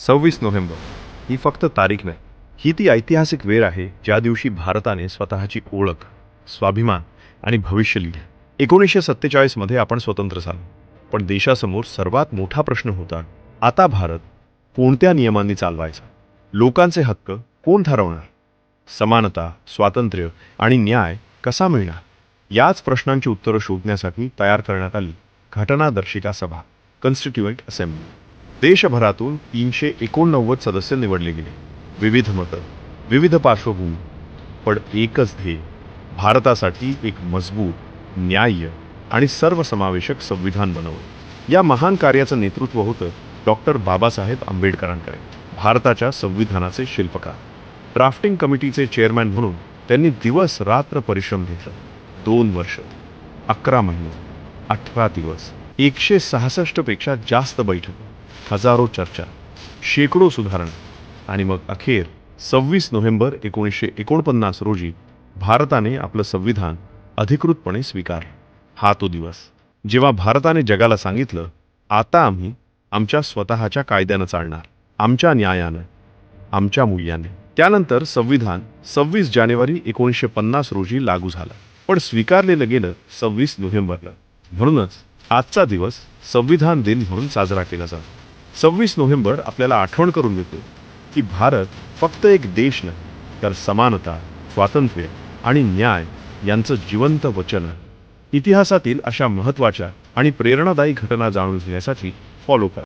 26 November ही फक्त तारीख नाही, ही ती ऐतिहासिक वेळ आहे ज्या दिवशी भारताने स्वतःची ओळख, स्वाभिमान आणि भविष्य लिहिले. 1947 मध्ये आपण स्वतंत्र झालो, पण देशासमोर सर्वात मोठा प्रश्न होता, आता भारत कोणत्या नियमांनी चालवायचा? लोकांचे हक्क कोण ठरवणार? समानता, स्वातंत्र्य आणि न्याय कसा मिळणार? याच प्रश्नांची उत्तरं शोधण्यासाठी तयार करण्यात आली घटनादर्शिका सभा, कॉन्स्टिट्युएंट असेंब्ली. देशभरातून 389 सदस्य निवडले गेले. विविध मतं, विविध पार्श्वभूमी, पण एकच ध्येय, भारतासाठी एक मजबूत, न्याय्य आणि सर्वसमावेशक संविधान बनवणे. या महान कार्याचं नेतृत्व होतं डॉक्टर बाबासाहेब आंबेडकरांकडे, भारताच्या संविधानाचे शिल्पकार. ड्राफ्टिंग कमिटीचे चेअरमॅन म्हणून त्यांनी दिवस रात्र परिश्रम घेतला. 2 वर्ष, 11 महिने, 18 दिवस, 166 पेक्षा जास्त बैठका, हजारो चर्चा, शेकडो सुधारणा आणि मग अखेर 26 नोव्हेंबर 1949 रोजी भारताने आपलं संविधान अधिकृतपणे स्वीकारलं. हा तो दिवस जेव्हा भारताने जगाला सांगितलं, आता आम्ही आमच्या स्वतःच्या कायद्यानं चालणार, आमच्या न्यायानं, आमच्या मूल्याने. त्यानंतर संविधान 26 जानेवारी 1950 रोजी लागू झालं, पण स्वीकारलेलं गेलं 26 नोव्हेंबरला. म्हणूनच आजचा दिवस संविधान दिन म्हणून साजरा केला जातो. 26 नोव्हेंबर आपल्याला आठवण करून देतो की भारत फक्त एक देश नाही, तर समानता, स्वातंत्र्य आणि न्याय यांचं जिवंत वचन आहे. इतिहासातील अशा महत्त्वाच्या आणि प्रेरणादायी घटना जाणून घेण्यासाठी फॉलो करा.